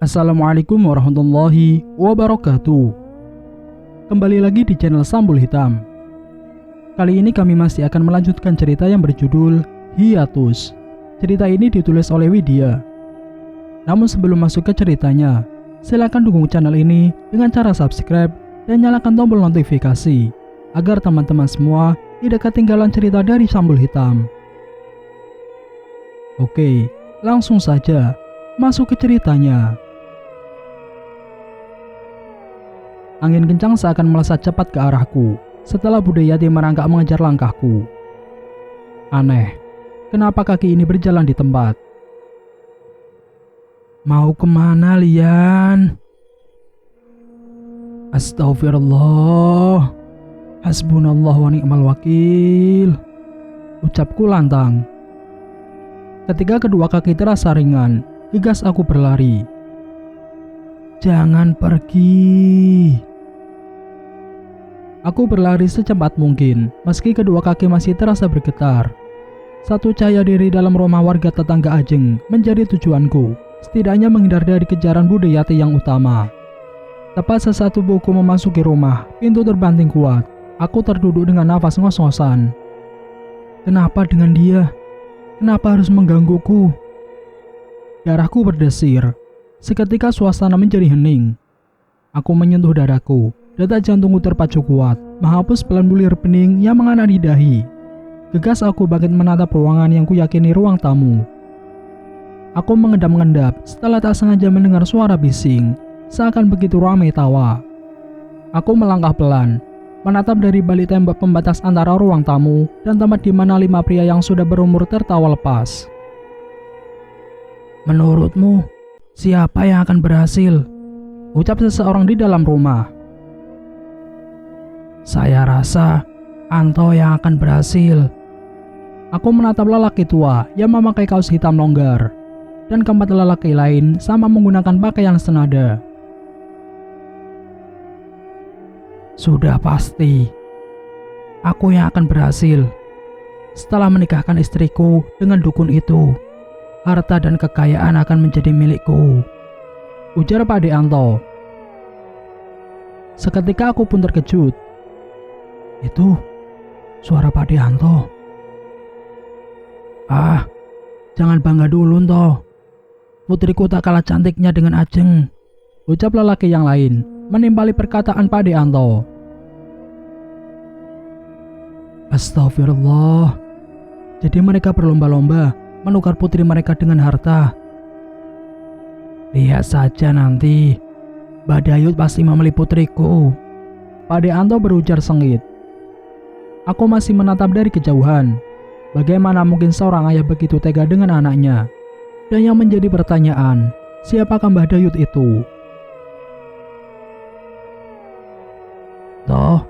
Assalamualaikum warahmatullahi wabarakatuh. Kembali lagi di channel Sambul Hitam. Kali ini kami masih akan melanjutkan cerita yang berjudul Hiatus. Cerita ini ditulis oleh Widya. Namun sebelum masuk ke ceritanya, silakan dukung channel ini dengan cara subscribe dan nyalakan tombol notifikasi agar teman-teman semua tidak ketinggalan cerita dari Sambul Hitam. Oke, langsung saja masuk ke ceritanya. Angin kencang seakan melesat cepat ke arahku setelah Budayati merangkak mengejar langkahku. Aneh, kenapa kaki ini berjalan di tempat? Mau kemana, Lian? Astagfirullah. Hasbunallah wa ni'mal wakil. Ucapku lantang. Ketika kedua kaki terasa ringan, gegas aku berlari. Jangan pergi. Aku berlari secepat mungkin, meski kedua kaki masih terasa bergetar. Satu cahaya diri dalam rumah warga tetangga Ajeng menjadi tujuanku, setidaknya menghindar dari kejaran Budayati yang utama. Tepat saat tubuhku memasuki rumah, pintu terbanting kuat. Aku terduduk dengan nafas ngos-ngosan. Kenapa dengan dia? Kenapa harus menggangguku? Darahku berdesir. Seketika suasana menjadi hening. Aku menyentuh dadaku. Detak jantungku terpacu kuat, menghapus pelan bulir pening yang menganar di dahi. Gegas aku bangkit menatap ruangan yang kuyakini ruang tamu. Aku mengendap-endap setelah tak sengaja mendengar suara bising, seakan begitu ramai tawa. Aku melangkah pelan, menatap dari balik tembok pembatas antara ruang tamu dan tempat di mana 5 pria yang sudah berumur tertawa lepas. Menurutmu, siapa yang akan berhasil? Ucap seseorang di dalam rumah. Saya rasa Anto yang akan berhasil. Aku menatap lelaki tua yang memakai kaos hitam longgar, dan keempat lelaki lain sama menggunakan pakaian senada. Sudah pasti, aku yang akan berhasil. Setelah menikahkan istriku dengan dukun itu, harta dan kekayaan akan menjadi milikku, ujar Pak De Anto. Seketika aku pun terkejut. Itu suara Pak De Anto. Ah, jangan bangga dulu, Nto. Putriku tak kalah cantiknya dengan Ajeng, ucap lelaki yang lain, menimpali perkataan Pak De Anto. Astagfirullah. Jadi mereka berlomba-lomba menukar putri mereka dengan harta. Lihat saja nanti, Badayut pasti membeli putriku, Pak De Anto berujar sengit. Aku masih menatap dari kejauhan. Bagaimana mungkin seorang ayah begitu tega dengan anaknya? Dan yang menjadi pertanyaan, siapakah Mbah Dayut itu? Toh,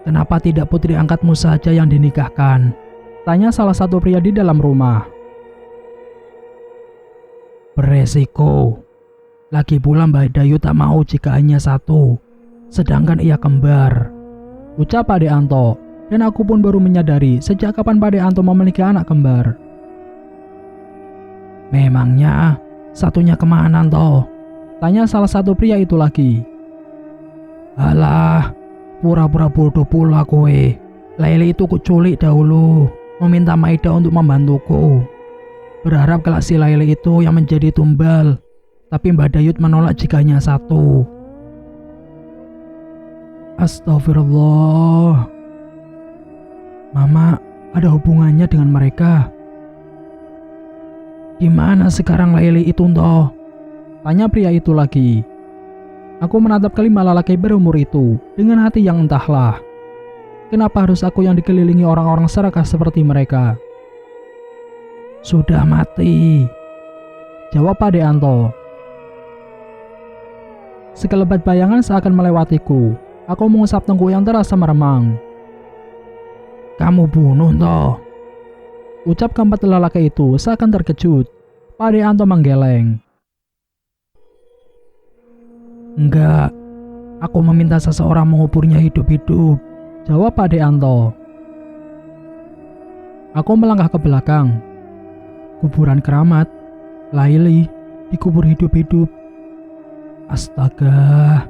kenapa tidak putri angkatmu saja yang dinikahkan? Tanya salah satu pria di dalam rumah. Beresiko. Lagi pula Mbah Dayut tak mau jika hanya satu, sedangkan ia kembar, ucap Pak De Anto. Dan aku pun baru menyadari sejak kapan Pak De Anto memiliki anak kembar. Memangnya satunya kemana, Toh? Tanya salah satu pria itu lagi. Alah, pura-pura bodoh pula kowe. Laili itu kuculik dahulu, meminta Maida untuk membantuku. Berharap kelak si Laili itu yang menjadi tumbal. Tapi Mbak Dayut menolak jika hanya satu. Astagfirullah. Mama ada hubungannya dengan mereka. Gimana sekarang Laili itu, Nto? Tanya pria itu lagi. Aku menatap kelima lelaki berumur itu dengan hati yang entahlah. Kenapa harus aku yang dikelilingi orang-orang serakah seperti mereka? Sudah mati, jawab Pak De Anto. Sekelebat bayangan seakan melewatiku. Aku mengusap tengkuk yang terasa meremang. Kamu bunuh, Toh? Ucap keempat lelaki itu seakan terkejut. Pak De Anto menggeleng. Enggak, aku meminta seseorang menguburnya hidup-hidup, jawab Pak De Anto. Aku melangkah ke belakang. Kuburan keramat, Laili dikubur hidup-hidup. Astaga.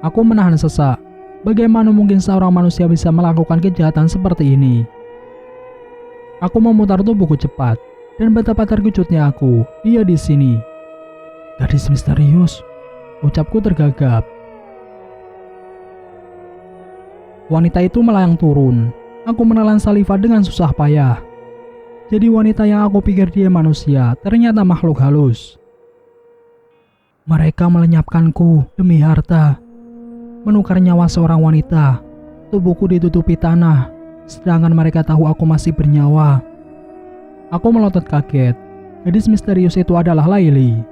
Aku menahan sesak. Bagaimana mungkin seorang manusia bisa melakukan kejahatan seperti ini? Aku memutar tubuhku cepat, dan betapa terkejutnya aku. Dia di sini. Gadis misterius, ucapku tergagap. Wanita itu melayang turun. Aku menelan saliva dengan susah payah. Jadi wanita yang aku pikir dia manusia, ternyata makhluk halus. Mereka melenyapkanku demi harta. Menukar nyawa seorang wanita, tubuhku ditutupi tanah, sedangkan mereka tahu aku masih bernyawa. Aku melotot kaget. Gadis misterius itu adalah Laili.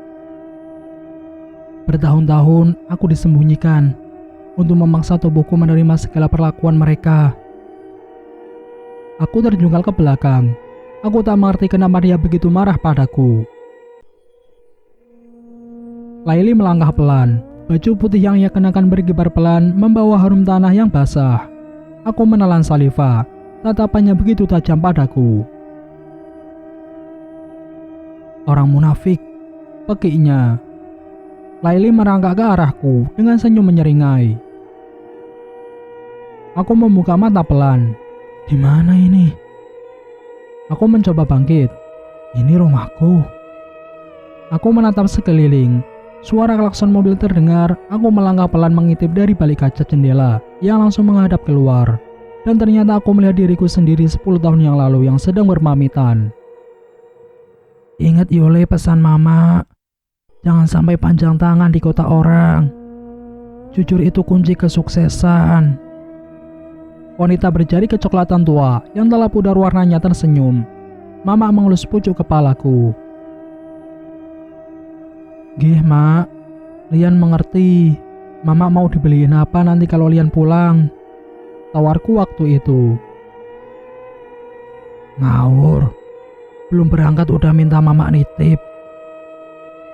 Bertahun-tahun aku disembunyikan untuk memaksa tubuhku menerima segala perlakuan mereka. Aku terjungkal ke belakang. Aku tak mengerti kenapa dia begitu marah padaku. Laili melangkah pelan. Baju putih yang ia kenakan berkibar pelan membawa harum tanah yang basah. Aku menelan saliva. Tatapannya begitu tajam padaku. Orang munafik, pekiknya. Laili merangkak ke arahku dengan senyum menyeringai. Aku membuka mata pelan. Di mana ini? Aku mencoba bangkit. Ini rumahku. Aku menatap sekeliling. Suara klakson mobil terdengar. Aku melangkah pelan mengintip dari balik kaca jendela yang langsung menghadap keluar. Dan ternyata aku melihat diriku sendiri 10 tahun yang lalu yang sedang berpamitan. Ingat Yole pesan mama. Jangan sampai panjang tangan di kota orang. Jujur itu kunci kesuksesan. Wanita berjari kecoklatan tua yang telah pudar warnanya tersenyum. Mama mengelus pucuk kepalaku. Gih, Mak. Lian mengerti. Mama mau dibeliin apa nanti kalau Lian pulang? Tawarku waktu itu. Ngawur. Belum berangkat udah minta mama nitip.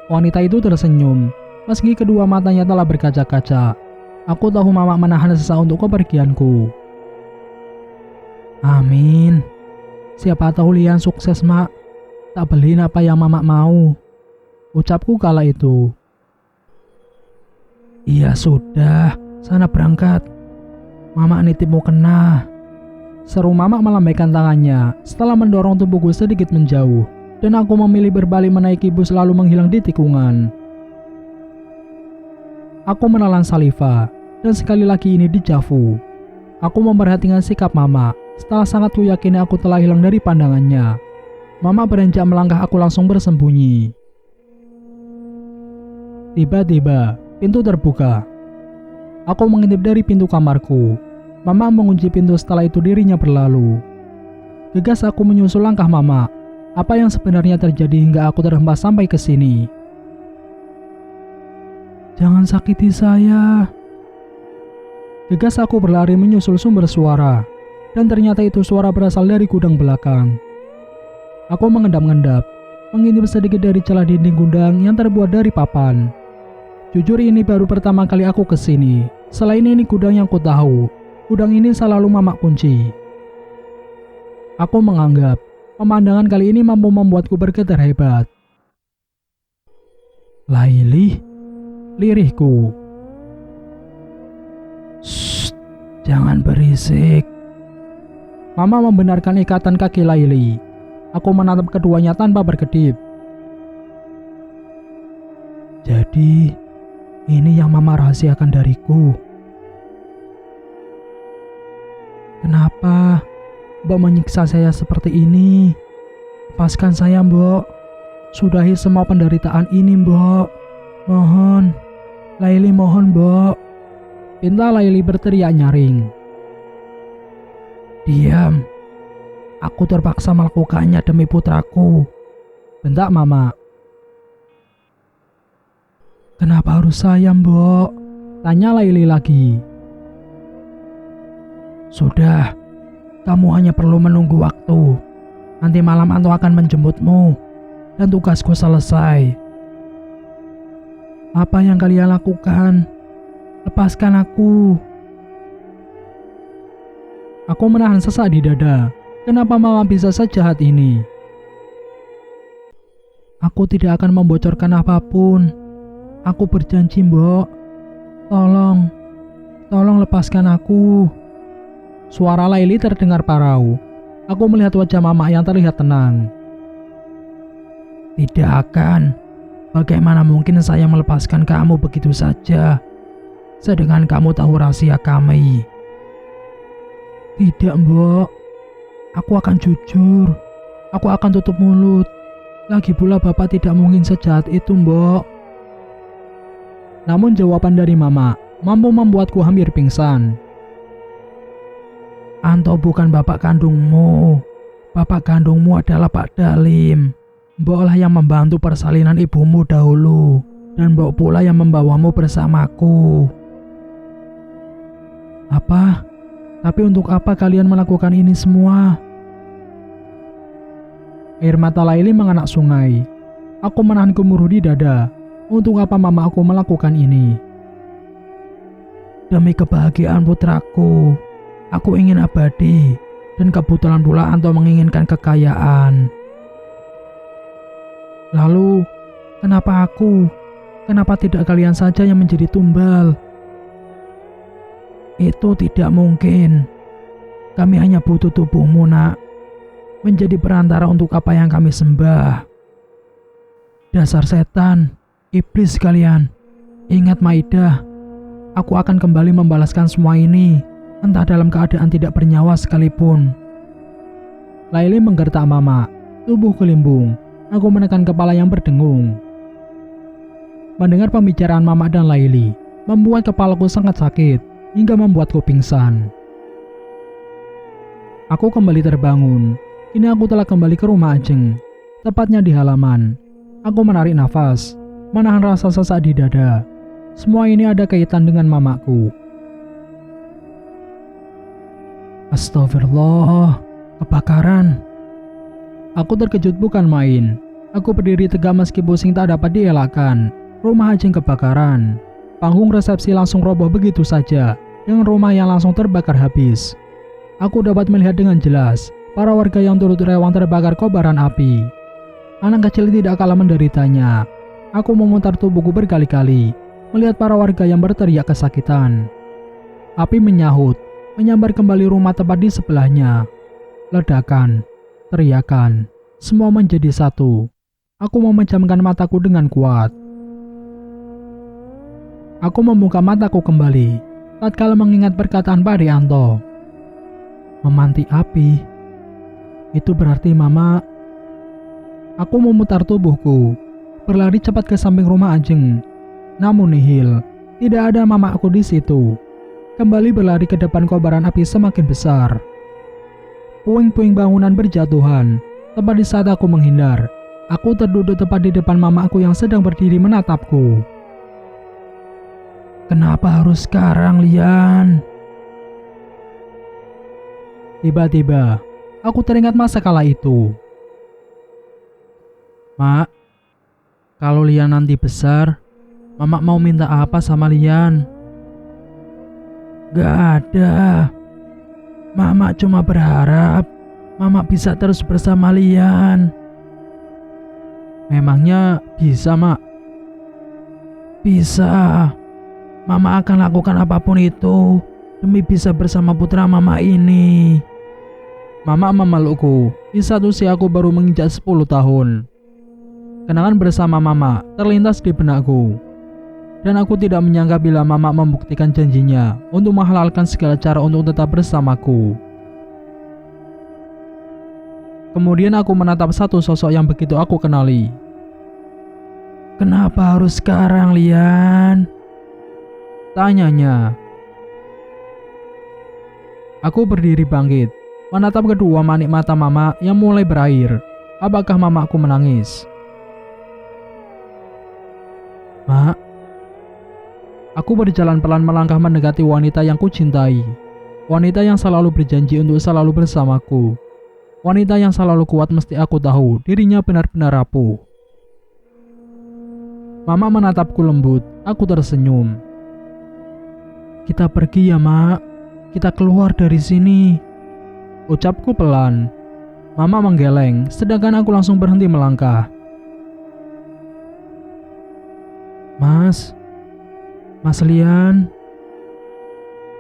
Wanita itu tersenyum. Meski kedua matanya telah berkaca-kaca. Aku tahu mama menahan sesak untuk kepergianku. Amin. Siapa tahu Lian sukses, Mak. Tak beliin apa yang mama mau. Ucapku kala itu. Iya sudah, sana berangkat. Mama nitip mau kena. Seru mama melambaikan tangannya setelah mendorong tubuhku sedikit menjauh. Dan aku memilih berbalik menaiki bus lalu menghilang di tikungan. Aku menelan saliva. Dan sekali lagi ini dejavu. Aku memperhatikan sikap mama. Setelah sangat ku yakini aku telah hilang dari pandangannya. Mama beranjak melangkah, aku langsung bersembunyi. Tiba-tiba, pintu terbuka. Aku mengintip dari pintu kamarku. Mama mengunci pintu, setelah itu dirinya berlalu. Gegas aku menyusul langkah mama. Apa yang sebenarnya terjadi hingga aku terhempas sampai ke sini? Jangan sakiti saya. Gegas aku berlari menyusul sumber suara. Dan ternyata itu suara berasal dari gudang belakang. Aku mengendap-endap, mengintip sedikit dari celah dinding gudang yang terbuat dari papan. Jujur ini baru pertama kali aku kesini. Selain ini gudang yang ku tahu, gudang ini selalu mama kunci. Aku menganggap pemandangan kali ini mampu membuatku bergetar hebat. Laili, lirihku. Shh, jangan berisik. Mama membenarkan ikatan kaki Laili. Aku menatap keduanya tanpa berkedip. Jadi, ini yang mama rahasiakan dariku. Kenapa Mbok menyiksa saya seperti ini? Lepaskan saya, Mbok. Sudahi semua penderitaan ini, Mbok. Mohon. Laili mohon, Mbok. Pinta Laili berteriak nyaring. Diam. Aku terpaksa melakukannya demi putraku. Bentak mama. Kenapa harus saya, Mbok? Tanya Laili lagi. Sudah, kamu hanya perlu menunggu waktu. Nanti malam Anto akan menjemputmu. Dan tugasku selesai. Apa yang kalian lakukan? Lepaskan aku. Aku menahan sesak di dada. Kenapa mama bisa sejahat ini? Aku tidak akan membocorkan apapun. Aku berjanji, Mbok. Tolong lepaskan aku. Suara Laili terdengar parau. Aku melihat wajah Mama yang terlihat tenang. Tidak akan. Bagaimana mungkin saya melepaskan kamu begitu saja? Sedangkan kamu tahu rahasia kami. Tidak, Mbok. Aku akan jujur. Aku akan tutup mulut. Lagi pula Bapak tidak mungkin sejahat itu, Mbok. Namun jawaban dari Mama mampu membuatku hampir pingsan. Anto bukan bapak kandungmu. Bapak kandungmu adalah Pak Dalim. Mboklah yang membantu persalinan ibumu dahulu. Dan Mbok pula yang membawamu bersamaku. Apa? Tapi untuk apa kalian melakukan ini semua? Air mata Laili menganak sungai. Aku menahan gemuruh di dada. Untuk apa mama aku melakukan ini? Demi kebahagiaan putraku. Aku ingin abadi. Dan kebetulan pula Anto menginginkan kekayaan. Lalu, kenapa aku? Kenapa tidak kalian saja yang menjadi tumbal? Itu tidak mungkin. Kami hanya butuh tubuhmu, Nak. Menjadi perantara untuk apa yang kami sembah. Dasar setan, iblis kalian. Ingat Maidah, aku akan kembali membalaskan semua ini, entah dalam keadaan tidak bernyawa sekalipun. Laili menggertak Mama, tubuh kelimbung. Aku menekan kepala yang berdengung. Mendengar pembicaraan Mama dan Laili membuat kepalaku sangat sakit hingga membuatku pingsan. Aku kembali terbangun. Kini aku telah kembali ke rumah Ajeng, tepatnya di halaman. Aku menarik nafas, menahan rasa sesak di dada. Semua ini ada kaitan dengan mamaku. Astagfirullah, kebakaran. Aku terkejut bukan main. Aku berdiri tegak meski pusing tak dapat dielakkan. Rumah Ajeng kebakaran. Panggung resepsi langsung roboh begitu saja, dengan rumah yang langsung terbakar habis. Aku dapat melihat dengan jelas para warga yang turut rewang terbakar kobaran api. Anak kecil tidak kalah menderitanya. Aku memutar tubuhku berkali-kali, melihat para warga yang berteriak kesakitan. Api menyahut, menyambar kembali rumah tepat di sebelahnya. Ledakan, teriakan, semua menjadi satu. Aku memejamkan mataku dengan kuat. Aku membuka mataku kembali, tatkala mengingat perkataan Pak Rianto. Memanti api. Itu berarti Mama. Aku memutar tubuhku, berlari cepat ke samping rumah Ajeng. Namun nihil, tidak ada Mama aku di situ. Kembali berlari ke depan kobaran api semakin besar. Puing-puing bangunan berjatuhan. Tepat di saat aku menghindar, aku terduduk tepat di depan Mama aku yang sedang berdiri menatapku. Kenapa harus sekarang, Lian? Tiba-tiba, aku teringat masa kala itu. Mak, kalau Lian nanti besar, Mama mau minta apa sama Lian? Gak ada. Mama cuma berharap Mama bisa terus bersama Lian. Memangnya bisa, Mak? Bisa. Mama akan lakukan apapun itu demi bisa bersama putra Mama ini. Mama memelukku di saat usiaku baru menginjak 10 tahun. Kenangan bersama Mama terlintas di benakku. Dan aku tidak menyangka bila Mama membuktikan janjinya untuk menghalalkan segala cara untuk tetap bersamaku. Kemudian aku menatap satu sosok yang begitu aku kenali. Kenapa harus sekarang, Lian? Tanyanya. Aku berdiri bangkit, menatap kedua manik mata Mama yang mulai berair. Apakah mamaku menangis? Mak. Aku berjalan pelan melangkah mendekati wanita yang kucintai. Wanita yang selalu berjanji untuk selalu bersamaku. Wanita yang selalu kuat meski aku tahu dirinya benar-benar rapuh. Mama menatapku lembut, aku tersenyum. Kita pergi ya, Mak. Kita keluar dari sini. Ucapku pelan. Mama menggeleng, sedangkan aku langsung berhenti melangkah. Mas, Mas Lian.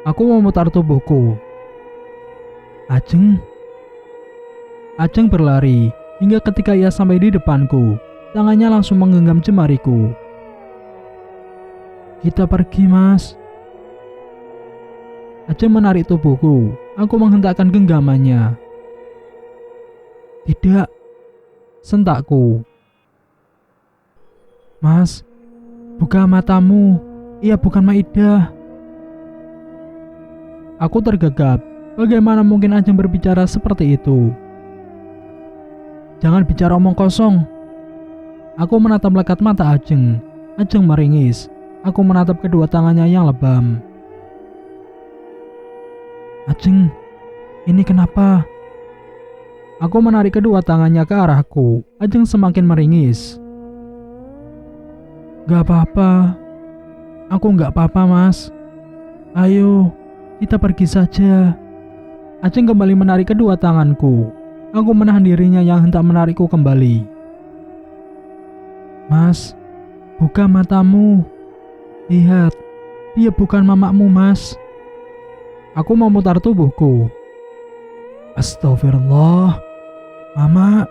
Aku memutar tubuhku. Ajeng. Ajeng berlari hingga ketika ia sampai di depanku, tangannya langsung menggenggam jemariku. Kita pergi, Mas. Ajeng menarik tubuhku. Aku menghentakkan genggamannya. Tidak, sentakku. Mas, buka matamu. Ia bukan Maidah. Aku tergagap. Bagaimana mungkin Ajeng berbicara seperti itu? Jangan bicara omong kosong. Aku menatap lekat mata Ajeng. Ajeng meringis. Aku menatap kedua tangannya yang lebam. Ajeng, ini kenapa? Aku menarik kedua tangannya ke arahku. Ajeng semakin meringis. Gak apa-apa. Aku gak apa-apa, Mas. Ayo, kita pergi saja. Ajeng kembali menarik kedua tanganku. Aku menahan dirinya yang hendak menarikku kembali. Mas, buka matamu. Lihat, dia bukan mamamu, Mas. Aku memutar tubuhku. Astagfirullah. Mama.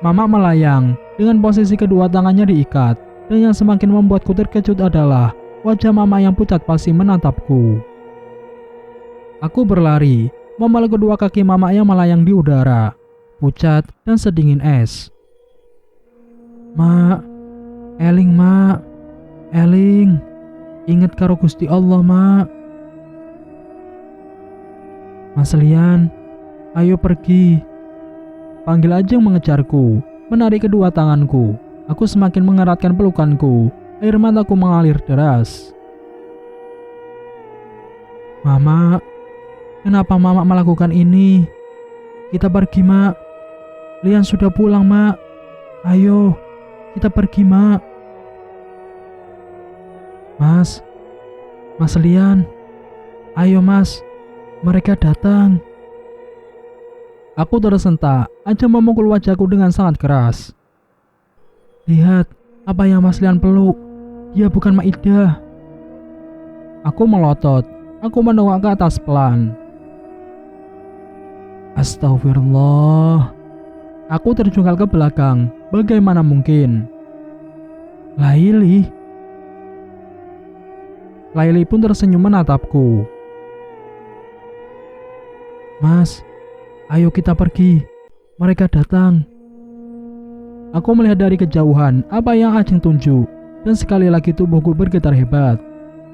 Mama melayang dengan posisi kedua tangannya diikat. Dan yang semakin membuatku terkejut adalah wajah mama yang pucat pasi menatapku. Aku berlari, memeluk kedua kaki mama yang melayang di udara, pucat dan sedingin es. Mak, eling mak, eling, ingat karo Gusti Allah mak. Mas Lian, ayo pergi. Panggil Ajeng mengejarku, menarik kedua tanganku. Aku semakin mengeratkan pelukanku, air mataku mengalir deras. Mama, kenapa Mama melakukan ini? Kita pergi, Mak. Lian sudah pulang, Mak. Ayo, kita pergi, Mak. Mas Lian. Ayo, Mas. Mereka datang. Aku tersentak. Ajeng memukul wajahku dengan sangat keras. Lihat, apa yang Mas Lian peluk. Dia bukan Maidah. Aku melotot. Aku menengok ke atas pelan. Astagfirullah. Aku terjungkal ke belakang. Bagaimana mungkin? Laili pun tersenyum menatapku. Mas, ayo kita pergi. Mereka datang. Aku melihat dari kejauhan apa yang Ajeng tunjuk. Dan sekali lagi tubuhku bergetar hebat.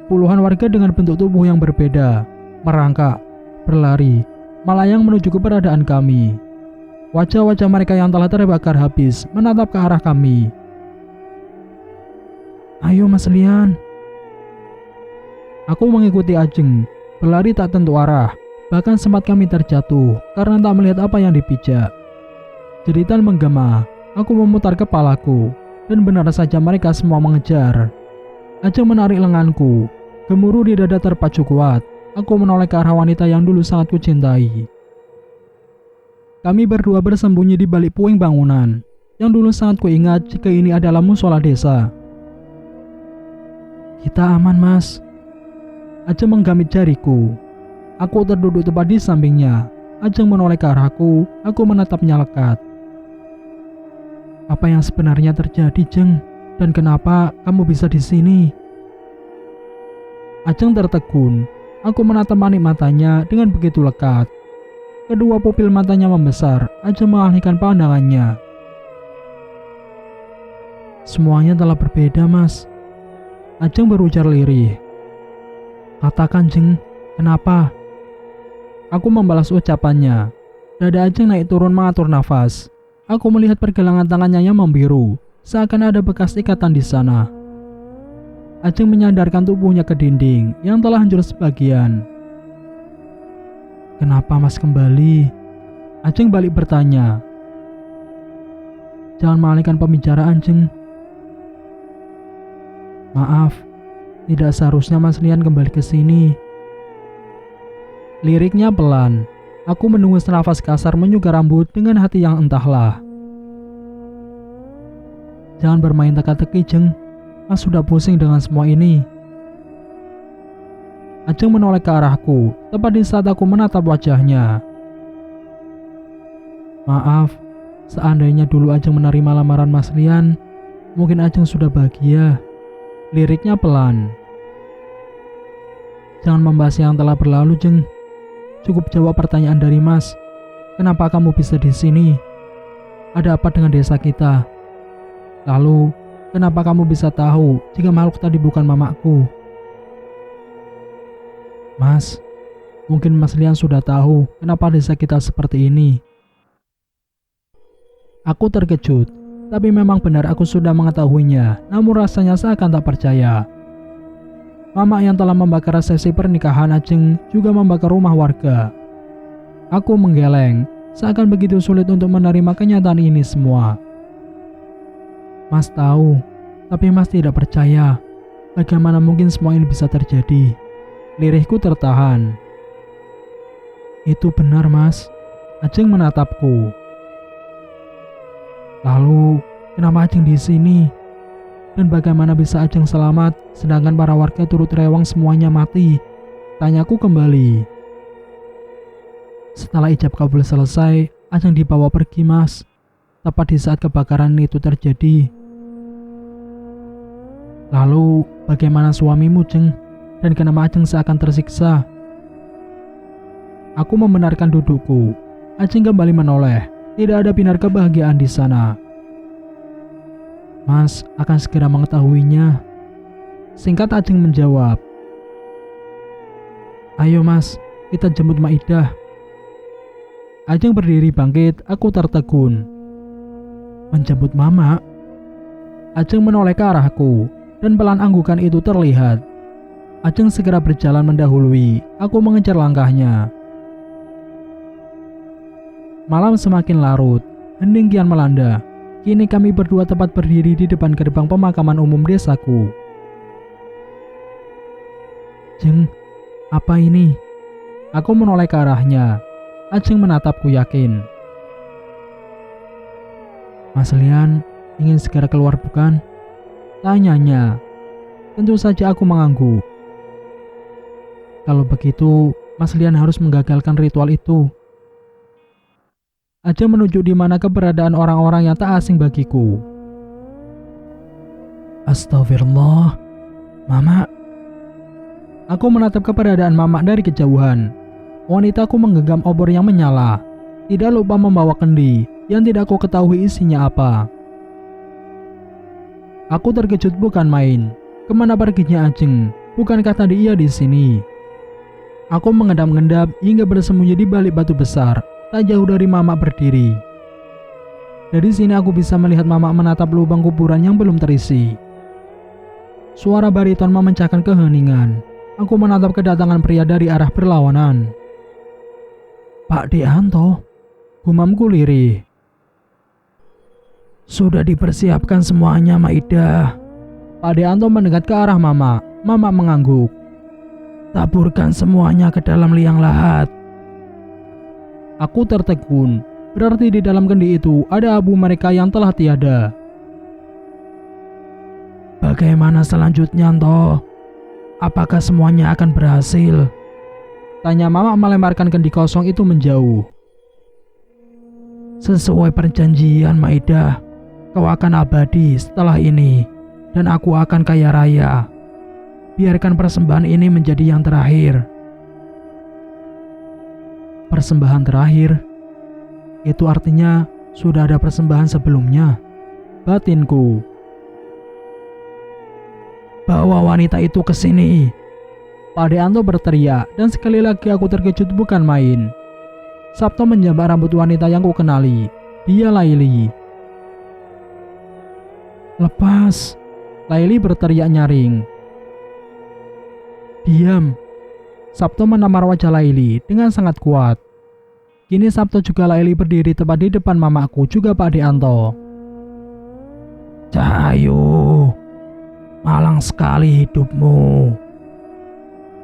Puluhan warga dengan bentuk tubuh yang berbeda merangkak, berlari, melayang menuju keberadaan kami. Wajah-wajah mereka yang telah terbakar habis menatap ke arah kami. Ayo Mas Lian. Aku mengikuti Ajeng, berlari tak tentu arah. Bahkan sempat kami terjatuh karena tak melihat apa yang dipijak. Jeritan menggema. Aku memutar kepalaku, dan benar saja mereka semua mengejar. Ajeng menarik lenganku. Gemuruh di dada terpacu kuat. Aku menoleh ke arah wanita yang dulu sangat kucintai. Kami berdua bersembunyi di balik puing bangunan, yang dulu sangat kuingat jika ini adalah musola desa. Kita aman, Mas. Ajeng menggamit jariku. Aku terduduk tepat di sampingnya. Ajeng menoleh ke arahku. Aku menatapnya lekat. Apa yang sebenarnya terjadi, Jeng? Dan kenapa kamu bisa di sini? Ajeng tertegun. Aku menatap manik matanya dengan begitu lekat. Kedua pupil matanya membesar. Ajeng mengalihkan pandangannya. Semuanya telah berbeda, Mas. Ajeng berujar lirih. Katakan, Jeng, kenapa? Aku membalas ucapannya. Dada Ajeng naik turun mengatur nafas. Aku melihat pergelangan tangannya yang membiru, seakan ada bekas ikatan di sana. Ajeng menyandarkan tubuhnya ke dinding yang telah hancur sebagian. Kenapa Mas kembali? Ajeng balik bertanya. Jangan mengalihkan pembicaraan, Jeng. Maaf, tidak seharusnya Mas Lian kembali ke sini. Liriknya pelan. Aku menunggu senafas kasar menyuka rambut dengan hati yang entahlah. Jangan bermain teka-teki, Jeng. Mas sudah pusing dengan semua ini. Ajeng menoleh ke arahku, tepat di saat aku menatap wajahnya. Maaf, seandainya dulu Ajeng menerima lamaran Mas Lian, mungkin Ajeng sudah bahagia. Liriknya pelan. Jangan membahas yang telah berlalu, Jeng. Cukup jawab pertanyaan dari Mas. Kenapa kamu bisa di sini? Ada apa dengan desa kita? Lalu, kenapa kamu bisa tahu jika makhluk tadi bukan mamaku? Mas, mungkin Mas Lian sudah tahu kenapa desa kita seperti ini. Aku terkejut, tapi memang benar aku sudah mengetahuinya, namun rasanya seakan tak percaya. Mama yang telah membakar resepsi pernikahan Ajeng juga membakar rumah warga. Aku menggeleng, seakan begitu sulit untuk menerima kenyataan ini semua. Mas tahu, tapi Mas tidak percaya. Bagaimana mungkin semua ini bisa terjadi? Lirihku tertahan. Itu benar, Mas. Ajeng menatapku. Lalu, kenapa Ajeng di sini? Dan bagaimana bisa Ajeng selamat, sedangkan para warga turut rewang semuanya mati? Tanyaku kembali. Setelah ijab kabul selesai, Ajeng dibawa pergi, Mas. Tepat di saat kebakaran itu terjadi. Lalu, bagaimana suamimu, Jeng? Dan kenapa Ajeng seakan tersiksa? Aku membenarkan dudukku. Ajeng kembali menoleh. Tidak ada binar kebahagiaan di sana. Mas akan segera mengetahuinya. Singkat Ajeng menjawab. Ayo Mas, kita jemput Maidah. Ajeng berdiri bangkit, aku tertegun. Menjemput Mama? Ajeng menoleh ke arahku, dan pelan anggukan itu terlihat. Ajeng segera berjalan mendahului, aku mengejar langkahnya. Malam semakin larut, hening kian melanda. Kini kami berdua tepat berdiri di depan gerbang pemakaman umum desaku. Jeng, apa ini? Aku menoleh ke arahnya. Ajeng menatapku yakin. Mas Lian ingin segera keluar bukan? Tanyanya. Tentu saja aku mengangguk. Kalau begitu, Mas Lian harus menggagalkan ritual itu. Ajeng menunjuk di mana keberadaan orang-orang yang tak asing bagiku. Astagfirullah, Mama. Aku menatap keberadaan Mama dari kejauhan. Wanitaku menggenggam obor yang menyala. Tidak lupa membawa kendi yang tidak aku ketahui isinya apa. Aku terkejut bukan main. Kemana perginya Ajeng? Bukankah tadi ia di sini? Aku mengendap-endap hingga bersembunyi di balik batu besar, tak jauh dari Mama berdiri. Dari sini aku bisa melihat Mama menatap lubang kuburan yang belum terisi. Suara bariton memecahkan keheningan. Aku menatap kedatangan pria dari arah berlawanan. Pak Deanto, gumamku lirih. Sudah dipersiapkan semuanya, Maidah. Pak Deanto mendekat ke arah Mama. Mama mengangguk. Taburkan semuanya ke dalam liang lahat. Aku tertegun. Berarti di dalam kendi itu ada abu mereka yang telah tiada. Bagaimana selanjutnya, Toh? Apakah semuanya akan berhasil? Tanya Mama melemparkan kendi kosong itu menjauh. Sesuai perjanjian, Maidah, kau akan abadi setelah ini, dan aku akan kaya raya. Biarkan persembahan ini menjadi yang terakhir. Persembahan terakhir? Itu artinya sudah ada persembahan sebelumnya. Batinku. Bawa wanita itu ke sini. Pak Deanto berteriak dan sekali lagi aku terkejut bukan main. Sabto menjambak rambut wanita yang kukenali. Dia Laili. Lepas. Laili berteriak nyaring. Diam. Sabto menamar wajah Laili dengan sangat kuat. Kini Sabto juga Laili berdiri tepat di depan mamaku juga Pak Deanto. Cahayu, malang sekali hidupmu.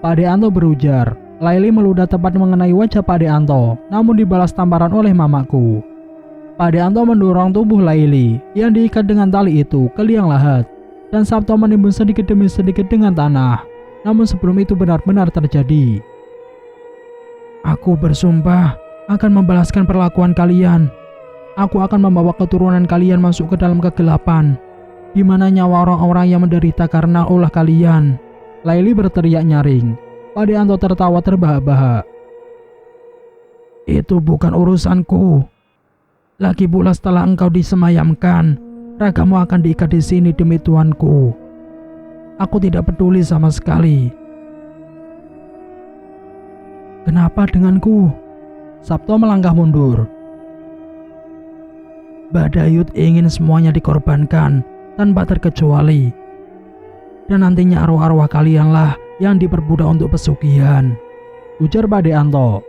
Pak Deanto berujar. Laili meludah tepat mengenai wajah Pak Deanto, namun dibalas tamparan oleh mamaku. Pak Deanto mendorong tubuh Laili yang diikat dengan tali itu ke liang lahat. dan Sabto menimbun sedikit demi sedikit dengan tanah. Namun sebelum itu benar-benar terjadi. Aku bersumpah akan membalaskan perlakuan kalian. Aku akan membawa keturunan kalian masuk ke dalam kegelapan, di mana nyawa orang-orang yang menderita karena ulah kalian. Laili berteriak nyaring. Padeanto tertawa terbahak-bahak. Itu bukan urusanku. Lagi pula setelah engkau disemayamkan, ragamu akan diikat di sini demi tuanku. Aku tidak peduli sama sekali. Kenapa denganku? Sabto melangkah mundur. Badayut ingin semuanya dikorbankan tanpa terkecuali. Dan nantinya arwah-arwah kalianlah yang diperbudak untuk pesugihan, ujar Padeanto.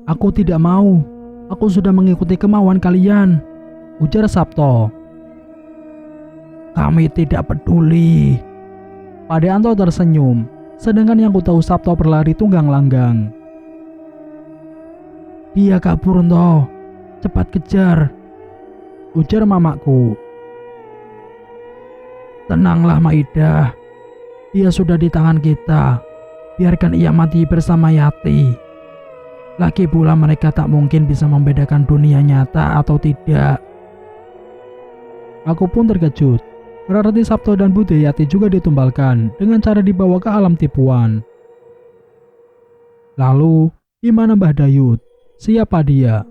Aku tidak mau. Aku sudah mengikuti kemauan kalian, ujar Sabto. Kami tidak peduli. Padeanto tersenyum, sedangkan yang ku tahu Sabto berlari tunggang langgang. Dia kabur, Ento. Cepat kejar, ujar mamaku. Tenanglah Maidah. Dia sudah di tangan kita. Biarkan ia mati bersama Yati. Lagi pula mereka tak mungkin bisa membedakan dunia nyata atau tidak. Aku pun terkejut. Berarti Sabto dan Bude Yati juga ditumbalkan dengan cara dibawa ke alam tipuan. Lalu, gimana Mbah Dayut? Siapa dia?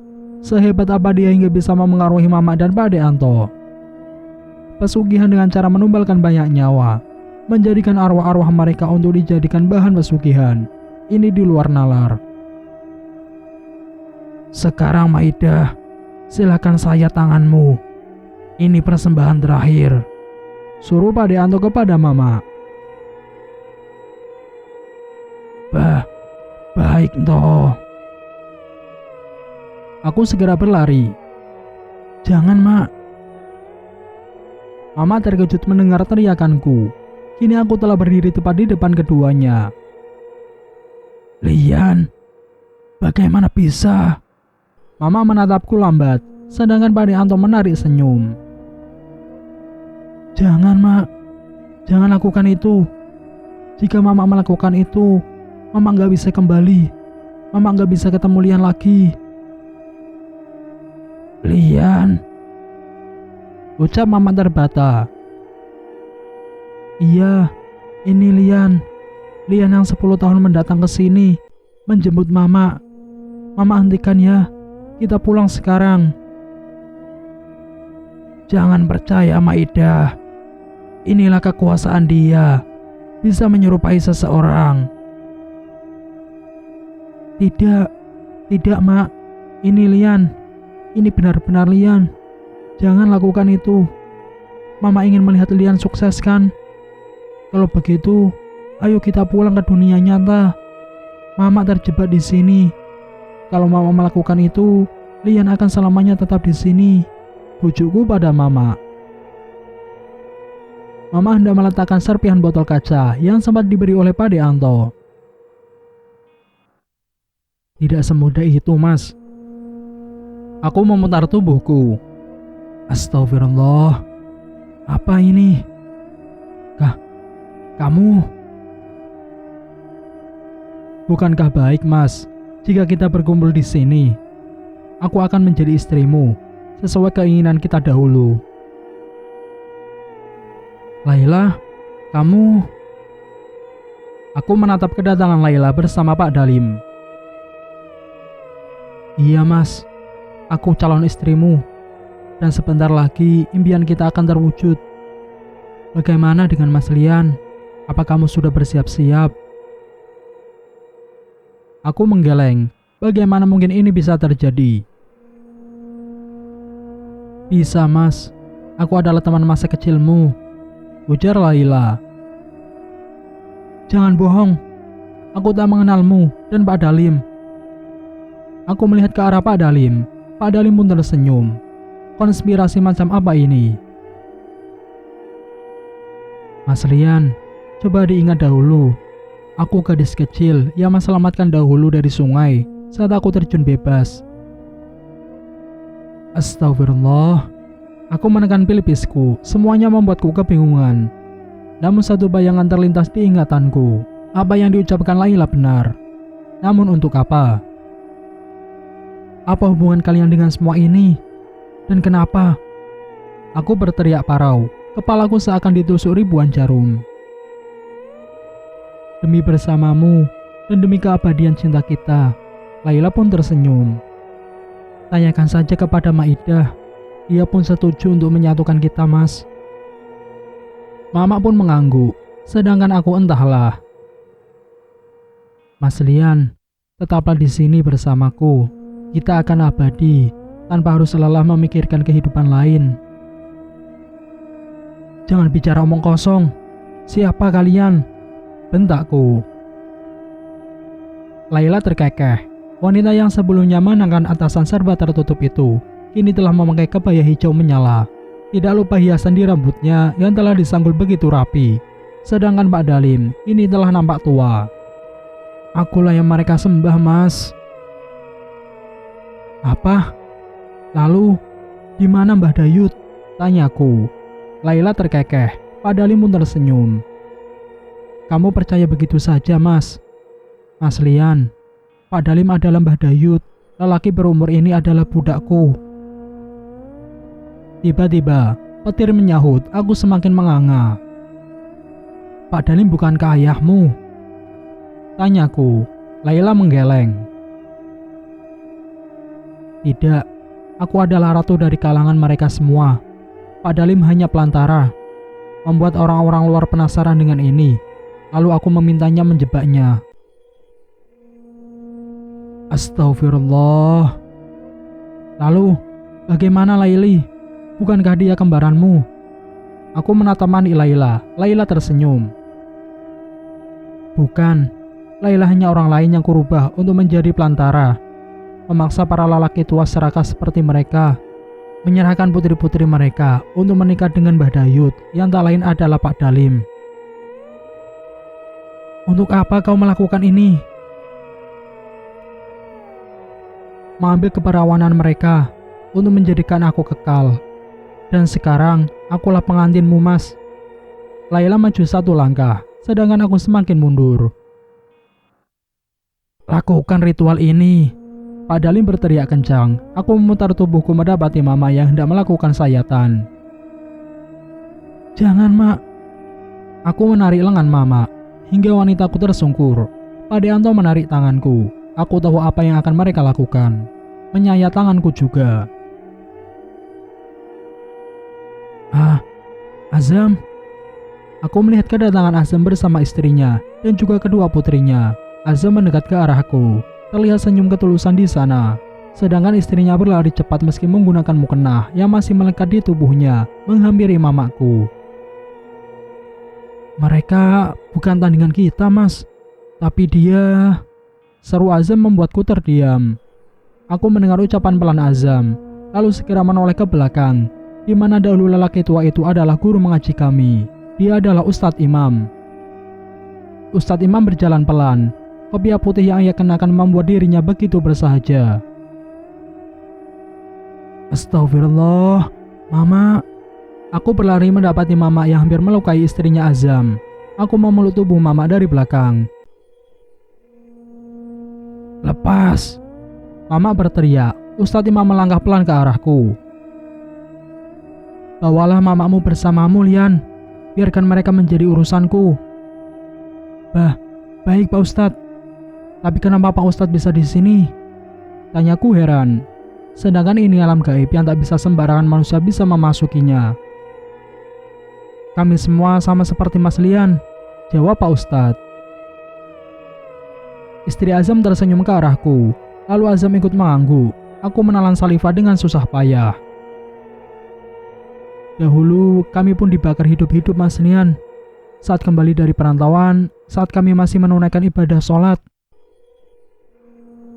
Sehebat apa dia hingga bisa memengaruhi Mama dan Padeanto? Pesugihan dengan cara menumbalkan banyak nyawa, menjadikan arwah-arwah mereka untuk dijadikan bahan pesugihan. Ini di luar nalar. Sekarang Maidah, silakan sayat tanganmu. Ini persembahan terakhir, suruh Padeanto kepada Mama. Baik toh. Aku segera berlari. Jangan, Mak. Mama terkejut mendengar teriakanku. Kini aku telah berdiri tepat di depan keduanya. Lian, bagaimana bisa? Mama menatapku lambat, sedangkan Padeanto menarik senyum. Jangan, Mak. Jangan lakukan itu. Jika Mama melakukan itu, Mama gak bisa kembali. Mama gak bisa ketemu Lian lagi. Lian, ucap Mama terbata. Iya, ini Lian. Lian yang 10 tahun mendatang ke sini menjemput Mama. Mama hentikan ya. Kita pulang sekarang. Jangan percaya Maidah. Inilah kekuasaan dia. Bisa menyerupai seseorang. Tidak Mak. Ini Lian. Ini benar-benar Lian. Jangan lakukan itu. Mama ingin melihat Lian sukses kan? Kalau begitu, ayo kita pulang ke dunia nyata. Mama terjebak di sini. Kalau Mama melakukan itu, Lian akan selamanya tetap di sini. Bujukku pada Mama. Mama hendak meletakkan serpihan botol kaca yang sempat diberi oleh Padeanto. Tidak semudah itu, Mas. Aku memutar tubuhku. Astagfirullah. Apa ini? Kamu? Bukankah baik, Mas, jika kita berkumpul di sini? Aku akan menjadi istrimu, sesuai keinginan kita dahulu. Laila, kamu? Aku menatap kedatangan Laila bersama Pak Dalim. Iya, Mas. Aku calon istrimu. Dan sebentar lagi impian kita akan terwujud. Bagaimana dengan Mas Lian? Apa kamu sudah bersiap-siap? Aku menggeleng. Bagaimana mungkin ini bisa terjadi? Bisa, Mas. Aku adalah teman masa kecilmu, ujar Laila. Jangan bohong. Aku tak mengenalmu dan Pak Dalim. Aku melihat ke arah Pak Dalim. Pak Dalim pun tersenyum. Konspirasi macam apa ini? Mas Lian, coba diingat dahulu. Aku gadis kecil yang Mas selamatkan dahulu dari sungai saat aku terjun bebas. Astagfirullah. Aku menekan pelipisku, semuanya membuatku kebingungan. Namun satu bayangan terlintas di ingatanku. Apa yang diucapkan Laila benar. Namun untuk apa? Apa hubungan kalian dengan semua ini? Dan kenapa? Aku berteriak parau. Kepalaku seakan ditusuk ribuan jarum. Demi bersamamu dan demi keabadian cinta kita. Laila pun tersenyum. Tanyakan saja kepada Maidah. Dia pun setuju untuk menyatukan kita, Mas. Mama pun mengangguk, sedangkan aku entahlah. Mas Lian, tetaplah di sini bersamaku. Kita akan abadi, tanpa harus lelah memikirkan kehidupan lain. Jangan bicara omong kosong. Siapa kalian? Bentakku. Laila terkekeh. Wanita yang sebelumnya mengenakan atasan serba tertutup itu, kini telah memakai kebaya hijau menyala. Tidak lupa hiasan di rambutnya yang telah disanggul begitu rapi. Sedangkan Pak Dalim ini telah nampak tua. Akulah yang mereka sembah, Mas. Apa? Lalu, di mana Mbah Dayut? Tanyaku. Laila terkekeh. Pak Dalim pun tersenyum. Kamu percaya begitu saja, Mas? Mas Lian, Pak Dalim adalah Mbah Dayut. Lelaki berumur ini adalah budakku. Tiba-tiba, petir menyahut. Aku semakin menganga. Pak Dalim bukankah ayahmu? Tanyaku. Laila menggeleng. Tidak, aku adalah ratu dari kalangan mereka semua. Pak Dalim hanya pelantara. Membuat orang-orang luar penasaran dengan ini. Lalu aku memintanya menjebaknya. Astagfirullah. Lalu, bagaimana Laili? Bukankah dia kembaranmu? Aku menatapani Laila. Laila tersenyum. Bukan. Laila hanya orang lain yang kurubah untuk menjadi pelantara. Memaksa para lelaki tua serakah seperti mereka. Menyerahkan putri-putri mereka untuk menikah dengan Mbah Dayut yang tak lain adalah Pak Dalim. Untuk apa kau melakukan ini? Mengambil keperawanan mereka untuk menjadikan aku kekal. Dan sekarang akulah pengantinmu, Mas. Laila maju satu langkah, sedangkan aku semakin mundur. Lakukan ritual ini. Pak Dalim berteriak kencang. Aku memutar tubuhku mendapati Mama yang hendak melakukan sayatan. Jangan, Mak. Aku menarik lengan Mama hingga wanitaku tersungkur. Pak Deanto menarik tanganku. Aku tahu apa yang akan mereka lakukan. Menyayat tanganku juga. Azam. Aku melihat kedatangan Azam bersama istrinya dan juga kedua putrinya. Azam mendekat ke arahku. Terlihat senyum ketulusan di sana. Sedangkan istrinya berlari cepat meski menggunakan mukena yang masih melekat di tubuhnya, menghampiri mamaku. Mereka bukan tandingan kita, Mas. Tapi dia... Seru Azam membuatku terdiam. Aku mendengar ucapan pelan Azam, lalu segera menoleh ke belakang, di mana dahulu lelaki tua itu adalah guru mengaji kami. Dia adalah Ustadz Imam. Ustadz Imam berjalan pelan. Kopiah putih yang ia kenakan membuat dirinya begitu bersahaja. Astagfirullah, Mama. Aku berlari mendapati Mama yang hampir melukai istrinya Azam. Aku memeluk tubuh Mama dari belakang. Lepas! Mama berteriak. Ustadz Imam melangkah pelan ke arahku. Bawalah mamamu bersamamu, Lian. Biarkan mereka menjadi urusanku. Baik Pak Ustadz. Tapi kenapa Pak Ustadz bisa di sini? Tanyaku heran. Sedangkan ini alam gaib yang tak bisa sembarangan manusia bisa memasukinya. Kami semua sama seperti Mas Lian, jawab Pak Ustadz. Istri Azam tersenyum ke arahku. Lalu Azam ikut mengangguk. Aku menelan saliva dengan susah payah. Dahulu kami pun dibakar hidup-hidup, Mas Lian. Saat kembali dari perantauan, saat kami masih menunaikan ibadah sholat.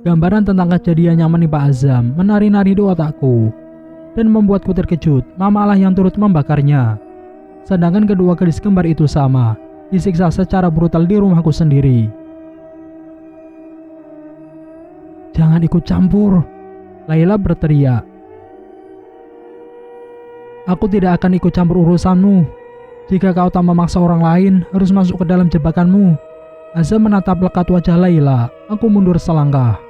Gambaran tentang kejadian yang menimpa Azam menari-nari di otakku dan membuatku terkejut. Mama lah yang turut membakarnya. Sedangkan kedua gadis kembar itu sama, disiksa secara brutal di rumahku sendiri. Jangan ikut campur, Laila berteriak. Aku tidak akan ikut campur urusanmu. Jika kau tak memaksa orang lain harus masuk ke dalam jebakanmu. Azam menatap lekat wajah Laila. Aku mundur selangkah.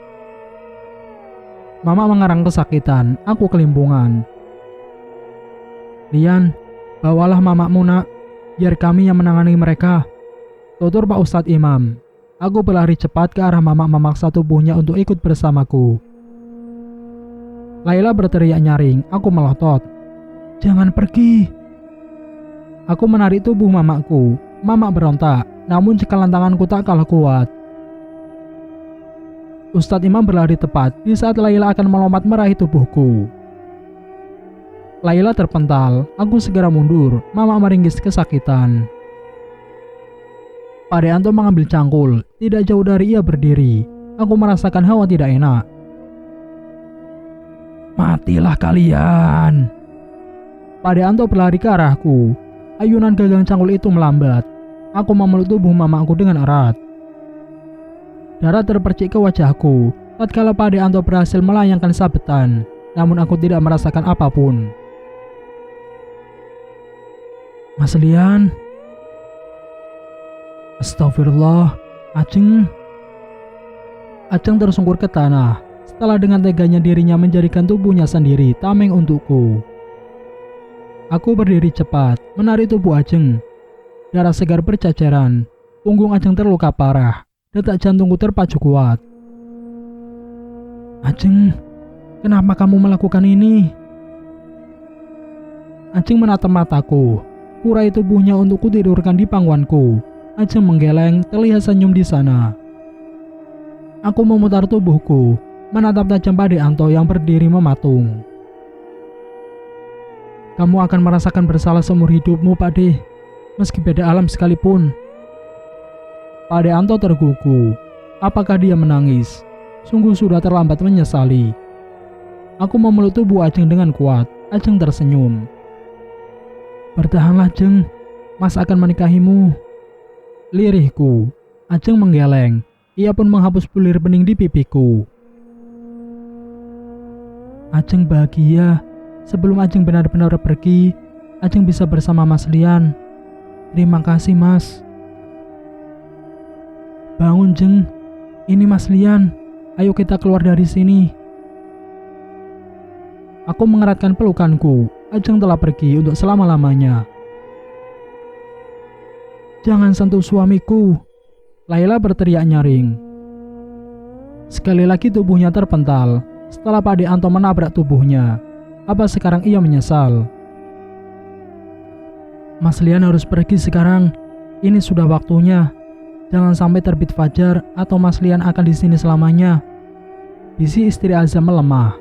Mama mengerang kesakitan. Aku kelimpungan. Lian, bawalah mamamu nak. Biar kami yang menangani mereka. Tutur Pak Ustadz Imam. Aku berlari cepat ke arah mama memaksa tubuhnya untuk ikut bersamaku. Laila berteriak nyaring. Aku melotot. Jangan pergi. Aku menarik tubuh mamaku. Mama berontak, namun cekalan tanganku tak kalah kuat. Ustadz Imam berlari tepat di saat Laila akan melompat meraih tubuhku. Laila terpental, aku segera mundur. Mama meringkis kesakitan. Pak Deanto mengambil cangkul, tidak jauh dari ia berdiri. Aku merasakan hawa tidak enak. Matilah kalian. Pak Deanto berlari ke arahku. Ayunan gagang cangkul itu melambat. Aku memeluk tubuh mamaku dengan erat. Darah terpercik ke wajahku tatkala Pak Deanto berhasil melayangkan sabetan, namun aku tidak merasakan apapun. Mas Lian. Astagfirullah, Ajeng. Ajeng tersungkur ke tanah setelah dengan teganya dirinya menjadikan tubuhnya sendiri tameng untukku. Aku berdiri cepat, menarik tubuh Ajeng. Darah segar berceceran, punggung Ajeng terluka parah, detak jantungku terpacu kuat. Ajeng, kenapa kamu melakukan ini? Ajeng menatap mataku, kurai tubuhnya untuk kutidurkan di pangkuanku. Ajeng menggeleng, terlihat senyum di sana. Aku memutar tubuhku, menatap tajam Pak Deanto yang berdiri mematung. Kamu akan merasakan bersalah seumur hidupmu, Pak De, meski beda alam sekalipun. Pak Deanto tergugu. Apakah dia menangis? Sungguh sudah terlambat menyesali. Aku memeluk tubuh Ajeng dengan kuat. Ajeng tersenyum. Bertahanlah, Jeng. Mas akan menikahimu. Lirihku. Ajeng menggeleng. Ia pun menghapus bulir bening di pipiku. Ajeng bahagia. Sebelum Ajeng benar-benar pergi, Ajeng bisa bersama Mas Lian. Terima kasih, Mas. Bangun, Jeng. Ini Mas Lian. Ayo kita keluar dari sini. Aku mengeratkan pelukanku. Ajeng telah pergi untuk selama-lamanya. Jangan sentuh suamiku. Laila berteriak nyaring. Sekali lagi tubuhnya terpental. Setelah Pak Deanto menabrak tubuhnya. Apa sekarang ia menyesal? Mas Lian harus pergi sekarang. Ini sudah waktunya. Jangan sampai terbit fajar atau Mas Lian akan di sini selamanya. Bisi istri Azam melemah.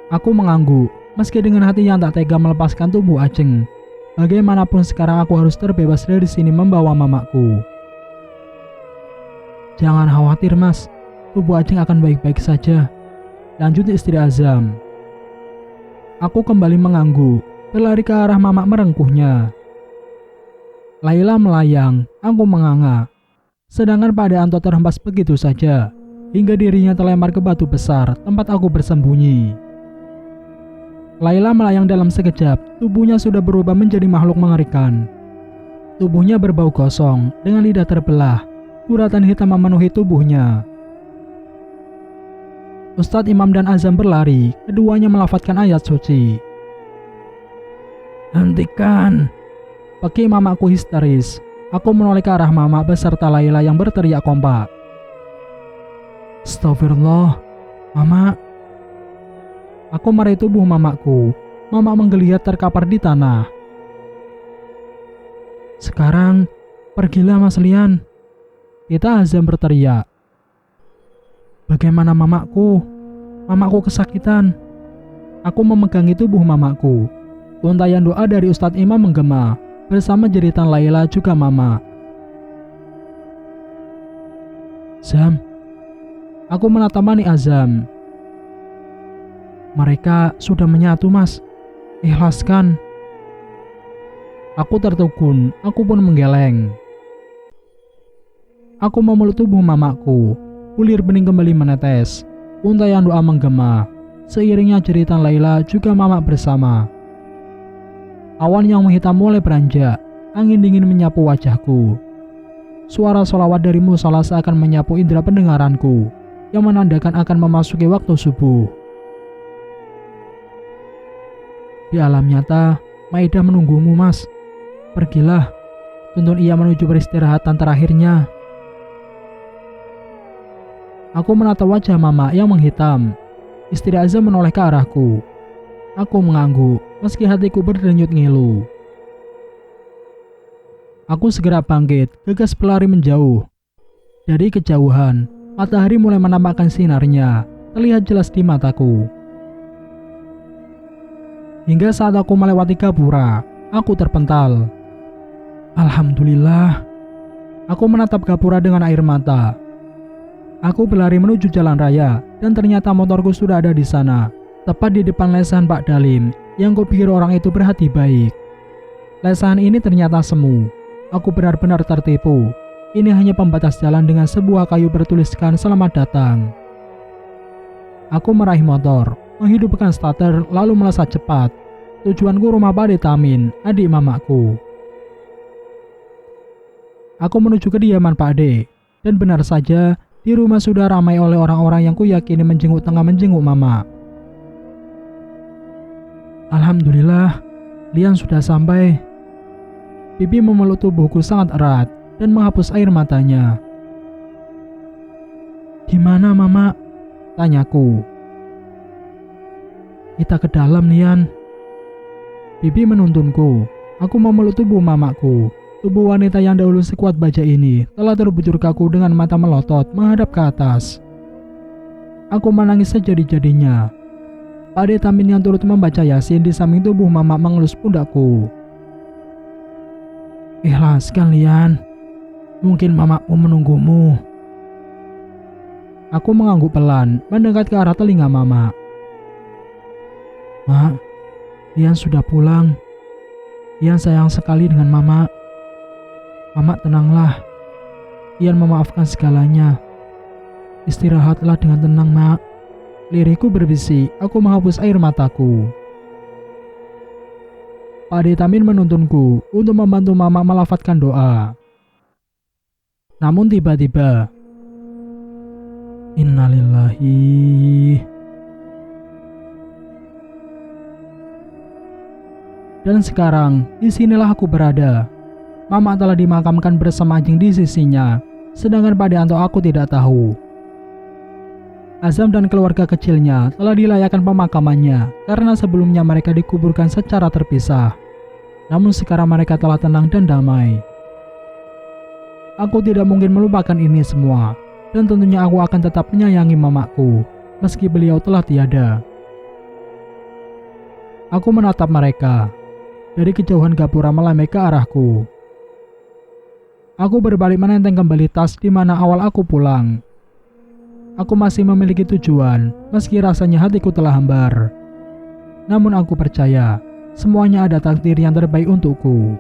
Aku mengangguk, meski dengan hati yang tak tega melepaskan tubuh Ajeng. Bagaimanapun sekarang aku harus terbebas dari sini membawa mamaku. Jangan khawatir, Mas. Tubuh Ajeng akan baik-baik saja. Lanjut istri Azam. Aku kembali mengangguk, berlari ke arah mama merengkuhnya. Laila melayang, aku menganga. Sedangkan Pak Deanto terhempas begitu saja, hingga dirinya terlempar ke batu besar tempat aku bersembunyi. Laila melayang dalam sekejap, tubuhnya sudah berubah menjadi makhluk mengerikan. Tubuhnya berbau gosong, dengan lidah terbelah, guratan hitam memenuhi tubuhnya. Ustadz Imam dan Azam berlari, keduanya melafadzkan ayat suci. Hentikan! Pakai mamaku histeris. Aku menoleh ke arah mama beserta Laila yang berteriak kompak. Astagfirullah, Mama. Aku meraih tubuh mamaku. Mama menggeliat terkapar di tanah. Sekarang, pergilah Mas Lian. Kita Azam berteriak. Bagaimana mamaku? Mamaku kesakitan. Aku memegangi tubuh mamaku. Untayan doa dari Ustadz Imam menggema, bersama jeritan Laila juga mama. Zam. Aku menatamani Azam. Mereka sudah menyatu, Mas. Ikhlaskan. Aku tertegun, aku pun menggeleng. Aku memeluk tubuh mamaku. Bulir bening kembali menetes. Untayan doa menggema. Seiringnya jeritan Laila juga mama bersama. Awan yang menghitam mulai beranjak, angin dingin menyapu wajahku. Suara sholawat dari musola seakan menyapu indera pendengaranku, yang menandakan akan memasuki waktu subuh. Di alam nyata, Maidah menunggumu, Mas. Pergilah, tuntun ia menuju peristirahatan terakhirnya. Aku menatap wajah Mama yang menghitam. Istri Azam menoleh ke arahku. Aku mengangguk, meski hatiku berdenyut ngilu. Aku segera bangkit, gegas berlari menjauh. Dari kejauhan, matahari mulai menampakkan sinarnya, terlihat jelas di mataku. Hingga saat aku melewati gapura, aku terpental. Alhamdulillah. Aku menatap gapura dengan air mata. Aku berlari menuju jalan raya, dan ternyata motorku sudah ada di sana, tepat di depan lesehan Pak Dalim, yang kupikir orang itu berhati baik. Lesehan ini ternyata semu. Aku benar-benar tertipu. Ini hanya pembatas jalan dengan sebuah kayu bertuliskan "Selamat datang". Aku meraih motor, menghidupkan starter lalu melesat cepat. Tujuanku rumah Pak Tamin, adik mamaku. Aku menuju kediaman Pak D, dan benar saja, di rumah sudah ramai oleh orang-orang yang kuyakini menjenguk tengah menjenguk Mama. Alhamdulillah, Lian sudah sampai. Bibi memeluk tubuhku sangat erat dan menghapus air matanya. Di mana Mama? Tanyaku. Kita ke dalam, Lian. Bibi menuntunku. Aku memeluk tubuh mamaku. Tubuh wanita yang dahulu sekuat baja ini telah terbujur kaku dengan mata melotot menghadap ke atas. Aku menangis sejadi-jadinya. Pak D Tamin yang turut membaca Yasin di samping tubuh mama mengelus pundakku. Ikhlaskan, Lian. Mungkin mamamu menunggumu. Aku mengangguk pelan, mendekat ke arah telinga mama. Mak, Lian sudah pulang. Lian sayang sekali dengan mama. Mama tenanglah. Lian memaafkan segalanya. Istirahatlah dengan tenang, Mak. Lirihku berbisik, aku menghapus air mataku. Pak D Tamin menuntunku untuk membantu Mama melafadzkan doa. Namun tiba-tiba, Innalillahi. Dan sekarang, disinilah aku berada. Mama telah dimakamkan bersama anjing di sisinya, sedangkan Pak D atau aku tidak tahu. Azam dan keluarga kecilnya telah dilayakkan pemakamannya karena sebelumnya mereka dikuburkan secara terpisah. Namun sekarang mereka telah tenang dan damai. Aku tidak mungkin melupakan ini semua, dan tentunya aku akan tetap menyayangi mamaku meski beliau telah tiada. Aku menatap mereka. Dari kejauhan gapura melambai ke arahku. Aku berbalik menenteng kembali tas di mana awal aku pulang. Aku masih memiliki tujuan, meski rasanya hatiku telah hambar. Namun aku percaya, semuanya ada takdir yang terbaik untukku.